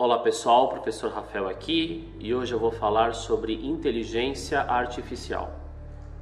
Olá pessoal, professor Rafael aqui e hoje eu vou falar sobre inteligência artificial.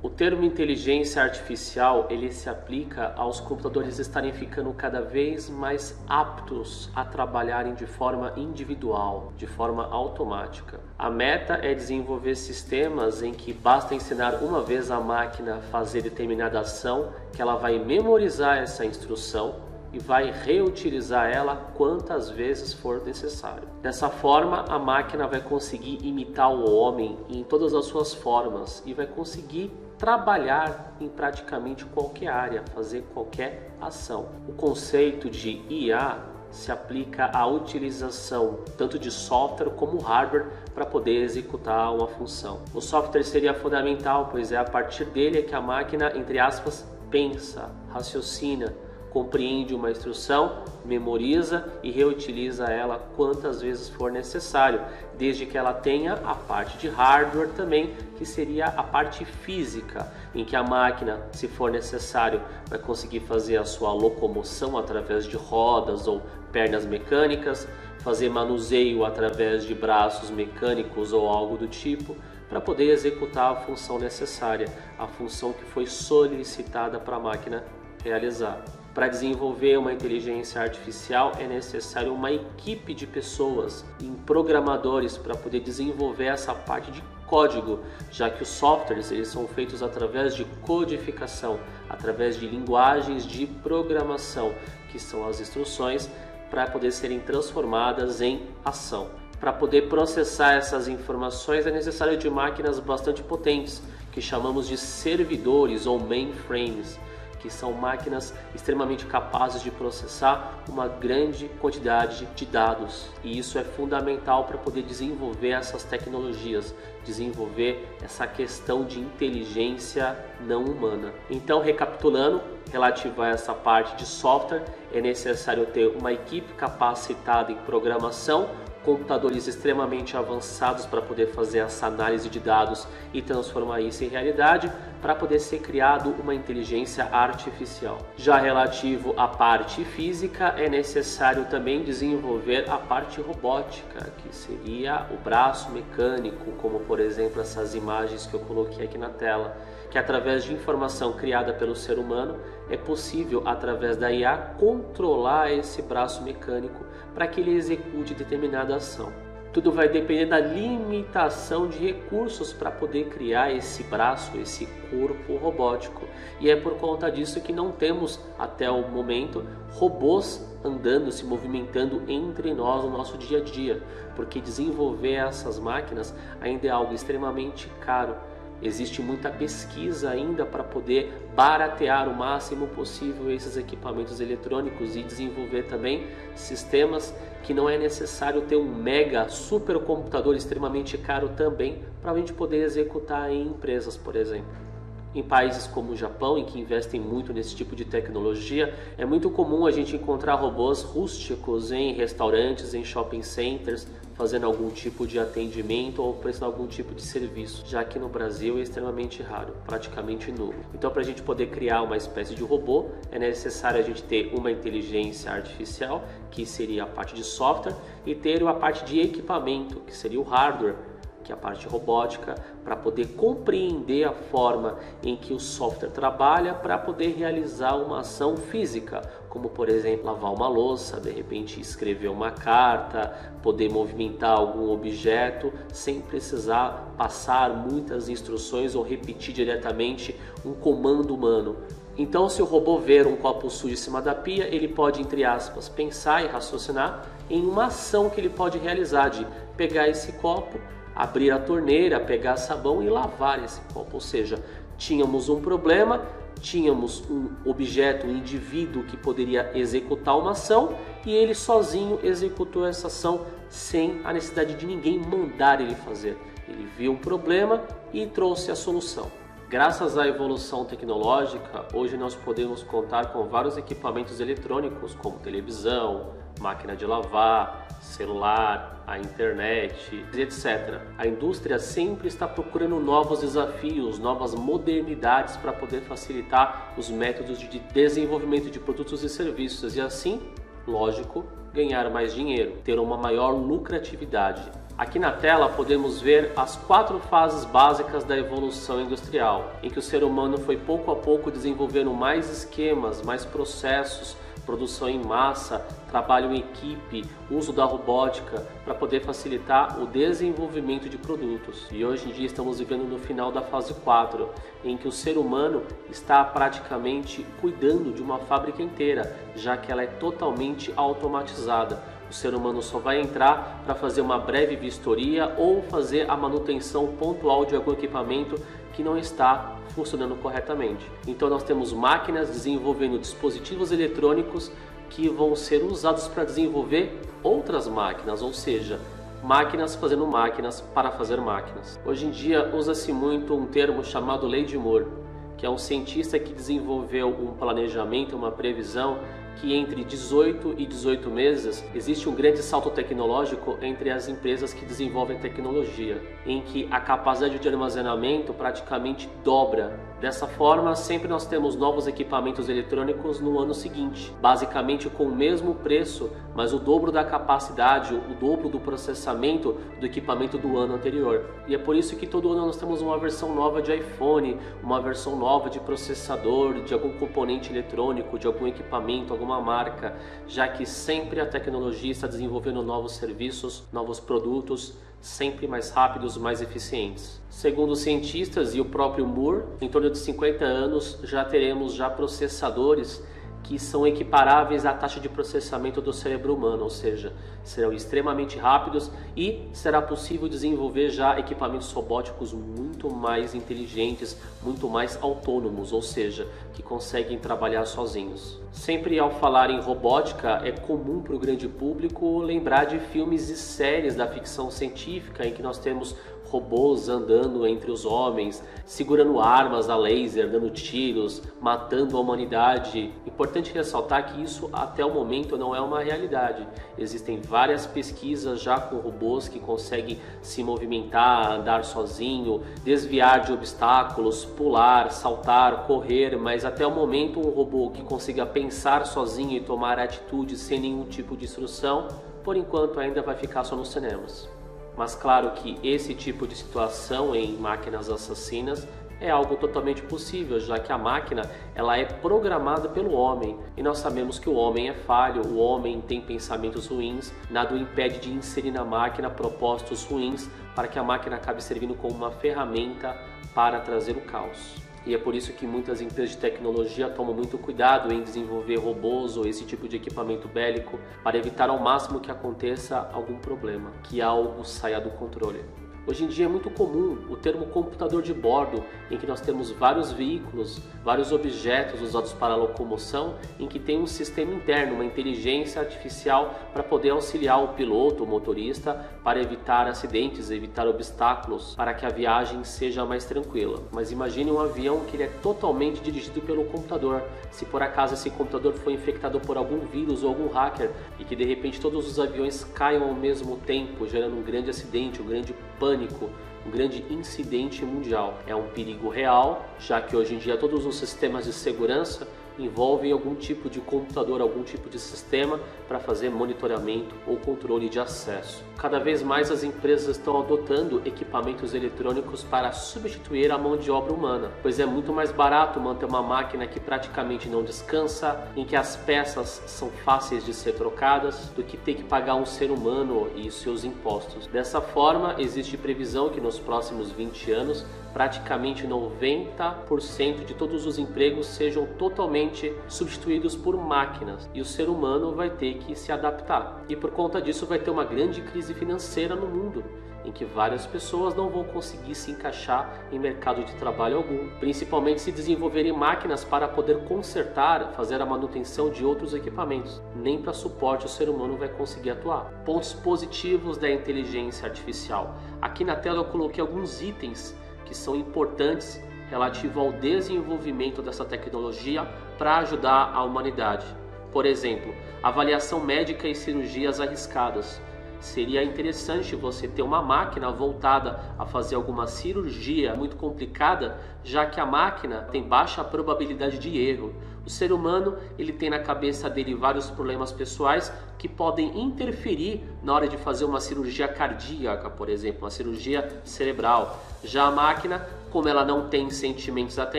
O termo inteligência artificial ele se aplica aos computadores estarem ficando cada vez mais aptos a trabalharem de forma individual, de forma automática. A meta é desenvolver sistemas em que basta ensinar uma vez a máquina a fazer determinada ação, que ela vai memorizar essa instrução e vai reutilizar ela quantas vezes for necessário. Dessa forma, a máquina vai conseguir imitar o homem em todas as suas formas e vai conseguir trabalhar em praticamente qualquer área, fazer qualquer ação. O conceito de IA se aplica à utilização tanto de software como hardware para poder executar uma função. O software seria fundamental, pois é a partir dele que a máquina, entre aspas, pensa, raciocina, compreende uma instrução, memoriza e reutiliza ela quantas vezes for necessário, desde que ela tenha a parte de hardware também, que seria a parte física, em que a máquina, se for necessário, vai conseguir fazer a sua locomoção através de rodas ou pernas mecânicas, fazer manuseio através de braços mecânicos ou algo do tipo, para poder executar a função necessária, a função que foi solicitada para a máquina realizar. Para desenvolver uma inteligência artificial é necessário uma equipe de pessoas, programadores, para poder desenvolver essa parte de código, já que os softwares eles são feitos através de codificação, através de linguagens de programação, que são as instruções para poder serem transformadas em ação. Para poder processar essas informações é necessário de máquinas bastante potentes, que chamamos de servidores ou mainframes, que são máquinas extremamente capazes de processar uma grande quantidade de dados. E isso é fundamental para poder desenvolver essas tecnologias, desenvolver essa questão de inteligência não humana. Então, recapitulando, relativo a essa parte de software, é necessário ter uma equipe capacitada em programação, computadores extremamente avançados para poder fazer essa análise de dados e transformar isso em realidade, para poder ser criado uma inteligência artificial. Já relativo à parte física, é necessário também desenvolver a parte robótica, que seria o braço mecânico, como por exemplo essas imagens que eu coloquei aqui na tela, que através de informação criada pelo ser humano, é possível, através da IA, controlar esse braço mecânico para que ele execute determinada ação. Tudo vai depender da limitação de recursos para poder criar esse braço, esse corpo robótico. E é por conta disso que não temos, até o momento, robôs andando, se movimentando entre nós no nosso dia a dia, porque desenvolver essas máquinas ainda é algo extremamente caro. Existe muita pesquisa ainda para poder baratear o máximo possível esses equipamentos eletrônicos e desenvolver também sistemas que não é necessário ter um mega supercomputador extremamente caro também para a gente poder executar em empresas, por exemplo. Em países como o Japão, em que investem muito nesse tipo de tecnologia, é muito comum a gente encontrar robôs rústicos em restaurantes, em shopping centers, fazendo algum tipo de atendimento ou prestando algum tipo de serviço, já que no Brasil é extremamente raro, praticamente nulo. Então, para a gente poder criar uma espécie de robô, é necessário a gente ter uma inteligência artificial, que seria a parte de software, e ter a parte de equipamento, que seria o hardware, que é a parte robótica, para poder compreender a forma em que o software trabalha para poder realizar uma ação física, como por exemplo lavar uma louça, de repente escrever uma carta, poder movimentar algum objeto sem precisar passar muitas instruções ou repetir diretamente um comando humano. Então, se o robô ver um copo sujo em cima da pia, ele pode, entre aspas, pensar e raciocinar em uma ação que ele pode realizar, de pegar esse copo, abrir a torneira, pegar sabão e lavar esse copo. Ou seja, tínhamos um problema, tínhamos um objeto, um indivíduo que poderia executar uma ação e ele sozinho executou essa ação sem a necessidade de ninguém mandar ele fazer. Ele viu um problema e trouxe a solução. Graças à evolução tecnológica, hoje nós podemos contar com vários equipamentos eletrônicos, como televisão, máquina de lavar, celular, a internet, etc. A indústria sempre está procurando novos desafios, novas modernidades para poder facilitar os métodos de desenvolvimento de produtos e serviços e assim, lógico, ganhar mais dinheiro, ter uma maior lucratividade. Aqui na tela podemos ver as 4 fases básicas da evolução industrial, em que o ser humano foi pouco a pouco desenvolvendo mais esquemas, mais processos, produção em massa, trabalho em equipe, uso da robótica para poder facilitar o desenvolvimento de produtos. E hoje em dia estamos vivendo no final da fase 4, em que o ser humano está praticamente cuidando de uma fábrica inteira, já que ela é totalmente automatizada. O ser humano só vai entrar para fazer uma breve vistoria ou fazer a manutenção pontual de algum equipamento que não está funcionando corretamente. Então nós temos máquinas desenvolvendo dispositivos eletrônicos que vão ser usados para desenvolver outras máquinas, ou seja, máquinas fazendo máquinas para fazer máquinas. Hoje em dia usa-se muito um termo chamado Lei de Moore, que é um cientista que desenvolveu um planejamento, uma previsão que entre 18 e 18 meses existe um grande salto tecnológico entre as empresas que desenvolvem tecnologia, em que a capacidade de armazenamento praticamente dobra. Dessa forma, sempre nós temos novos equipamentos eletrônicos no ano seguinte, basicamente com o mesmo preço, mas o dobro da capacidade, o dobro do processamento do equipamento do ano anterior. E é por isso que todo ano nós temos uma versão nova de iPhone, uma versão nova de processador, de algum componente eletrônico, de algum equipamento, alguma marca, já que sempre a tecnologia está desenvolvendo novos serviços, novos produtos, sempre mais rápidos, mais eficientes. Segundo os cientistas e o próprio Moore, em torno de 50 anos já teremos processadores que são equiparáveis à taxa de processamento do cérebro humano, ou seja, serão extremamente rápidos e será possível desenvolver já equipamentos robóticos muito mais inteligentes, muito mais autônomos, ou seja, que conseguem trabalhar sozinhos. Sempre ao falar em robótica, é comum para o grande público lembrar de filmes e séries da ficção científica em que nós temos robôs andando entre os homens, segurando armas a laser, dando tiros, matando a humanidade. Importante ressaltar que isso até o momento não é uma realidade. Existem várias pesquisas já com robôs que conseguem se movimentar, andar sozinho, desviar de obstáculos, pular, saltar, correr, mas até o momento um robô que consiga pensar sozinho e tomar atitudes sem nenhum tipo de instrução, por enquanto ainda vai ficar só nos cinemas. Mas claro que esse tipo de situação em máquinas assassinas é algo totalmente possível, já que a máquina ela é programada pelo homem e nós sabemos que o homem é falho, o homem tem pensamentos ruins, nada o impede de inserir na máquina propósitos ruins para que a máquina acabe servindo como uma ferramenta para trazer o caos. E é por isso que muitas empresas de tecnologia tomam muito cuidado em desenvolver robôs ou esse tipo de equipamento bélico para evitar ao máximo que aconteça algum problema, que algo saia do controle. Hoje em dia é muito comum o termo computador de bordo, em que nós temos vários veículos, vários objetos usados para a locomoção, em que tem um sistema interno, uma inteligência artificial para poder auxiliar o piloto, o motorista, para evitar acidentes, evitar obstáculos, para que a viagem seja mais tranquila. Mas imagine um avião que ele é totalmente dirigido pelo computador. Se por acaso esse computador foi infectado por algum vírus ou algum hacker e que de repente todos os aviões caiam ao mesmo tempo, gerando um grande acidente, um grande pânico, um grande incidente mundial. É um perigo real, já que hoje em dia todos os sistemas de segurança envolvem algum tipo de computador, algum tipo de sistema para fazer monitoramento ou controle de acesso. Cada vez mais as empresas estão adotando equipamentos eletrônicos para substituir a mão de obra humana, pois é muito mais barato manter uma máquina que praticamente não descansa, em que as peças são fáceis de ser trocadas, do que ter que pagar um ser humano e seus impostos. Dessa forma, existe previsão que nos próximos 20 anos praticamente 90% de todos os empregos sejam totalmente substituídos por máquinas e o ser humano vai ter que se adaptar. E por conta disso vai ter uma grande crise financeira no mundo, em que várias pessoas não vão conseguir se encaixar em mercado de trabalho algum, principalmente se desenvolverem máquinas para poder consertar, fazer a manutenção de outros equipamentos. Nem para suporte o ser humano vai conseguir atuar. Pontos positivos da inteligência artificial. Aqui na tela eu coloquei alguns itens que são importantes relativo ao desenvolvimento dessa tecnologia para ajudar a humanidade. Por exemplo, avaliação médica e cirurgias arriscadas. seria interessante você ter uma máquina voltada a fazer alguma cirurgia muito complicada, já que a máquina tem baixa probabilidade de erro. O ser humano, ele tem na cabeça dele vários problemas pessoais que podem interferir na hora de fazer uma cirurgia cardíaca, por exemplo, uma cirurgia cerebral. Já a máquina, como ela não tem sentimentos até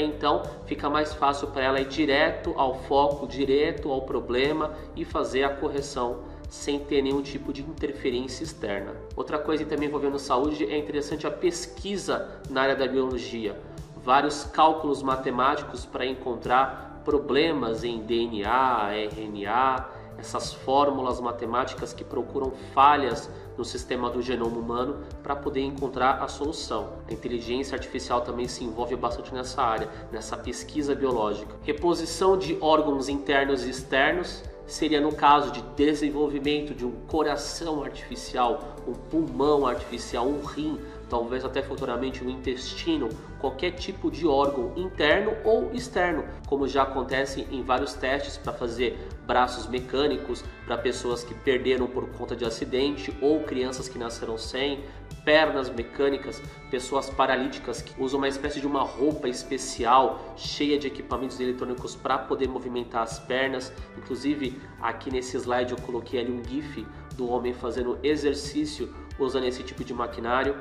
então, fica mais fácil para ela ir direto ao foco, direto ao problema e fazer a correção sem ter nenhum tipo de interferência externa. Outra coisa também envolvendo saúde é interessante a pesquisa na área da biologia. Vários cálculos matemáticos para encontrar problemas em DNA, RNA, essas fórmulas matemáticas que procuram falhas no sistema do genoma humano para poder encontrar a solução. A inteligência artificial também se envolve bastante nessa área, nessa pesquisa biológica. Reposição de órgãos internos e externos seria no caso de desenvolvimento de um coração artificial, um pulmão artificial, um rim, talvez até futuramente um intestino, qualquer tipo de órgão interno ou externo, como já acontece em vários testes para fazer braços mecânicos para pessoas que perderam por conta de acidente ou crianças que nasceram sem, pernas mecânicas, pessoas paralíticas que usam uma espécie de uma roupa especial cheia de equipamentos eletrônicos para poder movimentar as pernas. Inclusive aqui nesse slide eu coloquei ali um GIF do homem fazendo exercício usando esse tipo de maquinário.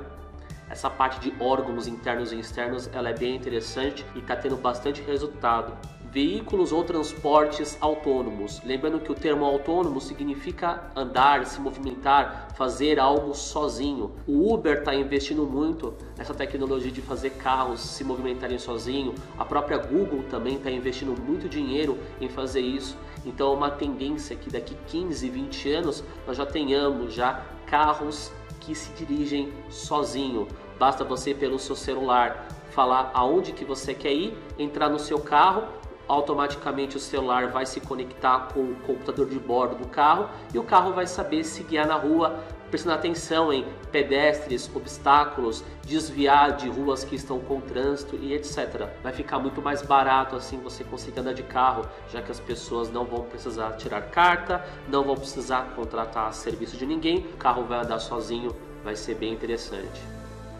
Essa parte de órgãos internos e externos ela é bem interessante e está tendo bastante resultado. Veículos ou transportes autônomos. Lembrando que o termo autônomo significa andar, se movimentar, fazer algo sozinho. O Uber está investindo muito nessa tecnologia de fazer carros se movimentarem sozinho. A própria Google também está investindo muito dinheiro em fazer isso. Então é uma tendência que daqui 15, 20 anos nós já tenhamos carros que se dirigem sozinho. Basta você pelo seu celular falar aonde que você quer ir, entrar no seu carro, automaticamente o celular vai se conectar com o computador de bordo do carro e o carro vai saber se guiar na rua, prestando atenção em pedestres, obstáculos, desviar de ruas que estão com trânsito e etc. Vai ficar muito mais barato assim você conseguir andar de carro, já que as pessoas não vão precisar tirar carta, não vão precisar contratar serviço de ninguém, o carro vai andar sozinho, vai ser bem interessante.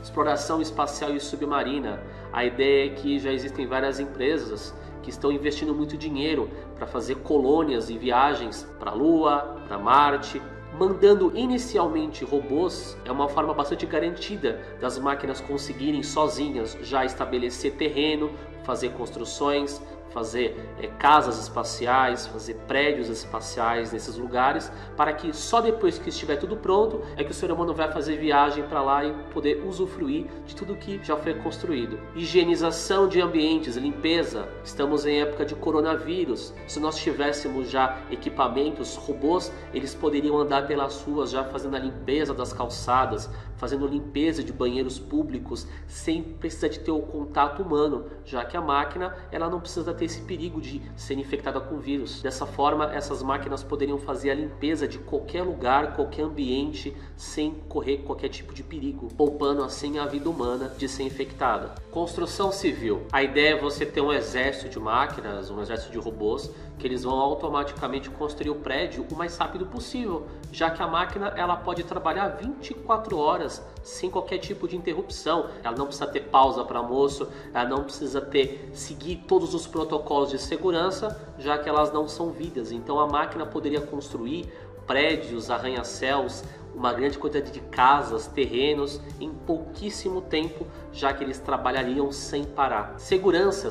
Exploração espacial e submarina. A ideia é que já existem várias empresas que estão investindo muito dinheiro para fazer colônias e viagens para a Lua, para Marte, mandando inicialmente robôs. É uma forma bastante garantida das máquinas conseguirem sozinhas já estabelecer terreno, fazer construções, fazer casas espaciais, fazer prédios espaciais nesses lugares, para que só depois que estiver tudo pronto é que o ser humano vai fazer viagem para lá e poder usufruir de tudo que já foi construído. Higienização de ambientes, limpeza. Estamos em época de coronavírus. Se nós tivéssemos já equipamentos, robôs, eles poderiam andar pelas ruas já fazendo a limpeza das calçadas, fazendo limpeza de banheiros públicos sem precisar de ter o contato humano, já que a máquina ela não precisa ter esse perigo de ser infectada com vírus. Dessa forma, essas máquinas poderiam fazer a limpeza de qualquer lugar, qualquer ambiente, sem correr qualquer tipo de perigo, poupando assim a vida humana de ser infectada. Construção civil. A ideia é você ter um exército de máquinas, um exército de robôs, que eles vão automaticamente construir o prédio o mais rápido possível, já que a máquina ela pode trabalhar 24 horas sem qualquer tipo de interrupção. Ela não precisa ter pausa para almoço, ela não precisa seguir todos os protocolos de segurança, já que elas não são vidas. Então a máquina poderia construir prédios, arranha-céus, uma grande quantidade de casas, terrenos em pouquíssimo tempo, já que eles trabalhariam sem parar. Segurança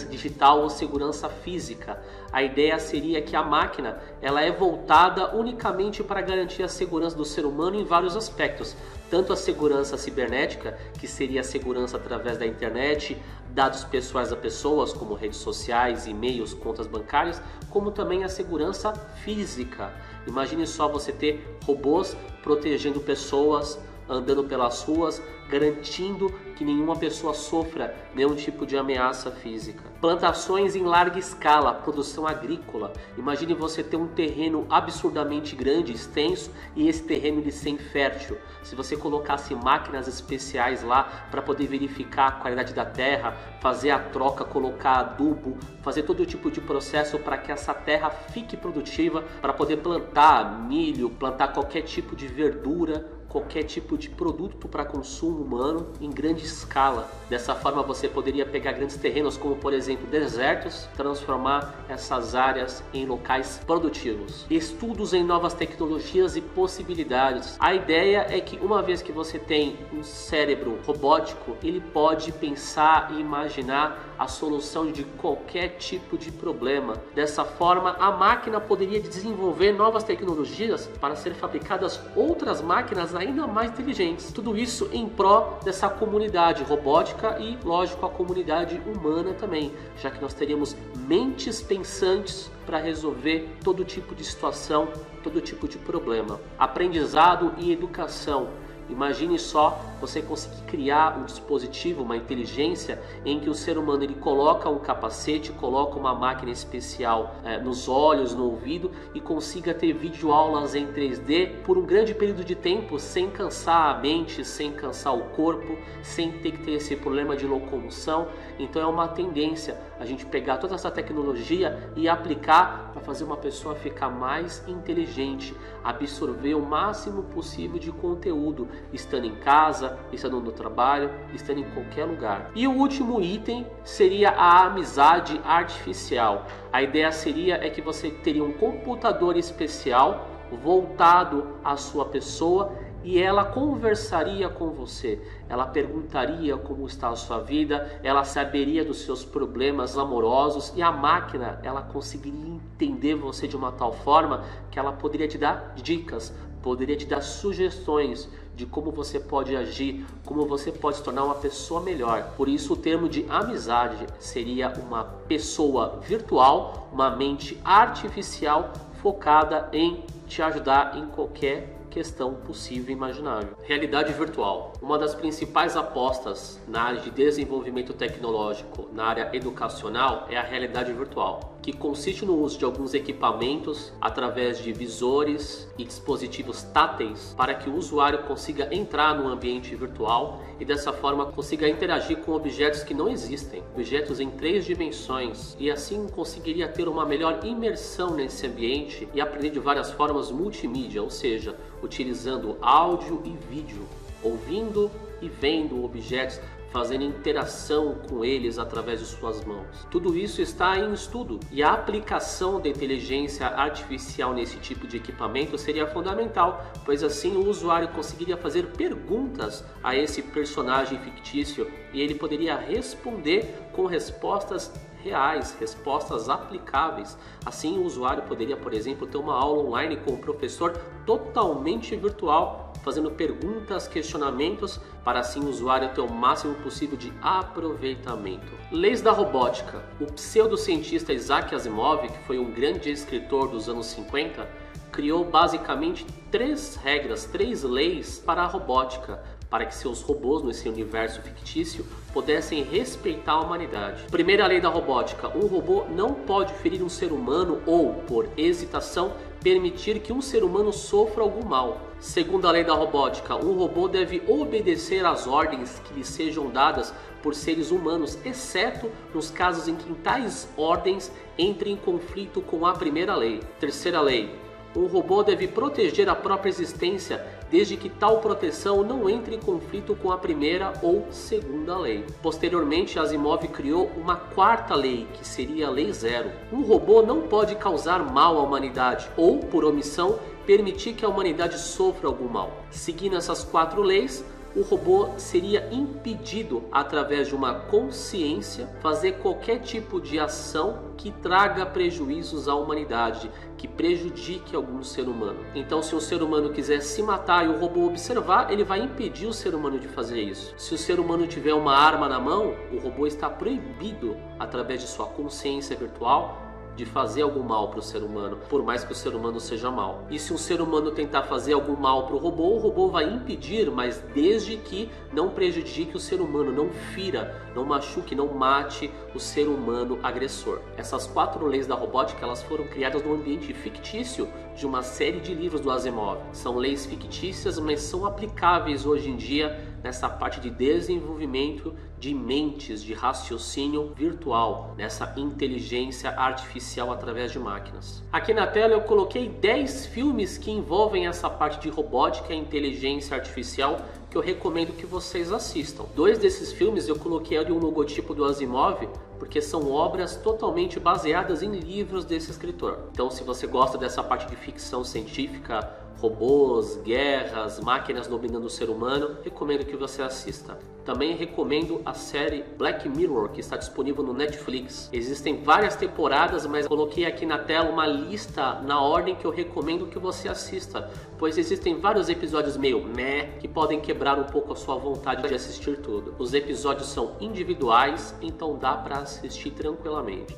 digital ou segurança física. A ideia seria que a máquina ela é voltada unicamente para garantir a segurança do ser humano em vários aspectos. Tanto a segurança cibernética, que seria a segurança através da internet, dados pessoais a pessoas, como redes sociais, e-mails, contas bancárias, como também a segurança física. Imagine só você ter robôs protegendo pessoas andando pelas ruas, garantindo que nenhuma pessoa sofra nenhum tipo de ameaça física. Plantações em larga escala, produção agrícola. Imagine você ter um terreno absurdamente grande, extenso, e esse terreno ele ser infértil. Se você colocasse máquinas especiais lá para poder verificar a qualidade da terra, fazer a troca, colocar adubo, fazer todo tipo de processo para que essa terra fique produtiva, para poder plantar milho, plantar qualquer tipo de verdura, qualquer tipo de produto para consumo humano em grande escala. Dessa forma você poderia pegar grandes terrenos como, por exemplo, desertos, transformar essas áreas em locais produtivos. Estudos em novas tecnologias e possibilidades. A ideia é que uma vez que você tem um cérebro robótico, ele pode pensar e imaginar a solução de qualquer tipo de problema. Dessa forma, a máquina poderia desenvolver novas tecnologias para ser fabricadas outras máquinas ainda mais inteligentes. Tudo isso em prol dessa comunidade robótica e, lógico, a comunidade humana também, já que nós teríamos mentes pensantes para resolver todo tipo de situação, todo tipo de problema. Aprendizado e educação. Imagine só você conseguir criar um dispositivo, uma inteligência em que o ser humano ele coloca um capacete, coloca uma máquina especial nos olhos, no ouvido e consiga ter videoaulas em 3D por um grande período de tempo sem cansar a mente, sem cansar o corpo, sem ter que ter esse problema de locomoção. Então é uma tendência a gente pegar toda essa tecnologia e aplicar para fazer uma pessoa ficar mais inteligente, absorver o máximo possível de conteúdo, estando em casa, estando no trabalho, estando em qualquer lugar. E o último item seria a amizade artificial. A ideia seria que você teria um computador especial voltado à sua pessoa e ela conversaria com você, ela perguntaria como está a sua vida, ela saberia dos seus problemas amorosos e a máquina ela conseguiria entender você de uma tal forma que ela poderia te dar dicas, poderia te dar sugestões de como você pode agir, como você pode se tornar uma pessoa melhor. Por isso o termo de amizade seria uma pessoa virtual, uma mente artificial focada em te ajudar em qualquer questão possível e imaginável. Realidade virtual. Uma das principais apostas na área de desenvolvimento tecnológico, na área educacional, é a realidade virtual, que consiste no uso de alguns equipamentos através de visores e dispositivos táteis para que o usuário consiga entrar no ambiente virtual e dessa forma consiga interagir com objetos que não existem, objetos em 3 dimensões, e assim conseguiria ter uma melhor imersão nesse ambiente e aprender de várias formas multimídia, ou seja, utilizando áudio e vídeo, ouvindo e vendo objetos, fazendo interação com eles através de suas mãos. Tudo isso está em estudo e a aplicação da inteligência artificial nesse tipo de equipamento seria fundamental, pois assim o usuário conseguiria fazer perguntas a esse personagem fictício e ele poderia responder com respostas reais, respostas aplicáveis. Assim o usuário poderia, por exemplo, ter uma aula online com o professor totalmente virtual, fazendo perguntas, questionamentos, para assim o usuário ter o máximo possível de aproveitamento. Leis da robótica. O pseudocientista Isaac Asimov, que foi um grande escritor dos anos 50, criou basicamente 3 regras, 3 leis para a robótica, para que seus robôs nesse universo fictício pudessem respeitar a humanidade. Primeira lei da robótica: um robô não pode ferir um ser humano ou, por hesitação, permitir que um ser humano sofra algum mal. Segunda lei da robótica: um robô deve obedecer às ordens que lhe sejam dadas por seres humanos, exceto nos casos em que tais ordens entrem em conflito com a primeira lei. Terceira lei: um robô deve proteger a própria existência, desde que tal proteção não entre em conflito com a primeira ou segunda lei. Posteriormente, Asimov criou uma 4ª lei, que seria a Lei Zero. Um robô não pode causar mal à humanidade ou, por omissão, permitir que a humanidade sofra algum mal. Seguindo essas 4 leis, o robô seria impedido, através de uma consciência, fazer qualquer tipo de ação que traga prejuízos à humanidade, que prejudique algum ser humano. Então, se um ser humano quiser se matar e o robô observar, ele vai impedir o ser humano de fazer isso. Se o ser humano tiver uma arma na mão, o robô está proibido, através de sua consciência virtual, de fazer algum mal para o ser humano, por mais que o ser humano seja mal. E se um ser humano tentar fazer algum mal para o robô vai impedir, mas desde que não prejudique o ser humano, não fira, não machuque, não mate o ser humano agressor. Essas 4 leis da robótica, elas foram criadas no ambiente fictício de uma série de livros do Asimov. São leis fictícias, mas são aplicáveis hoje em dia nessa parte de desenvolvimento de mentes, de raciocínio virtual, nessa inteligência artificial através de máquinas. Aqui na tela eu coloquei 10 filmes que envolvem essa parte de robótica e inteligência artificial que eu recomendo que vocês assistam. 2 desses filmes eu coloquei ali um logotipo do Asimov, porque são obras totalmente baseadas em livros desse escritor. Então, se você gosta dessa parte de ficção científica, robôs, guerras, máquinas dominando o ser humano, recomendo que você assista. Também recomendo a série Black Mirror, que está disponível no Netflix. Existem várias temporadas, mas coloquei aqui na tela uma lista na ordem que eu recomendo que você assista, pois existem vários episódios meio meh, que podem quebrar um pouco a sua vontade de assistir tudo. Os episódios são individuais, então dá para assistir tranquilamente.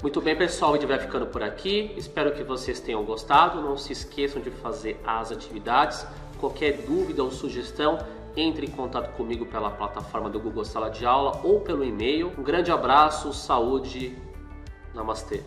Muito bem, pessoal, o vídeo vai ficando por aqui. Espero que vocês tenham gostado. Não se esqueçam de fazer as atividades. Qualquer dúvida ou sugestão, entre em contato comigo pela plataforma do Google Sala de Aula ou pelo e-mail. Um grande abraço, saúde, namastê.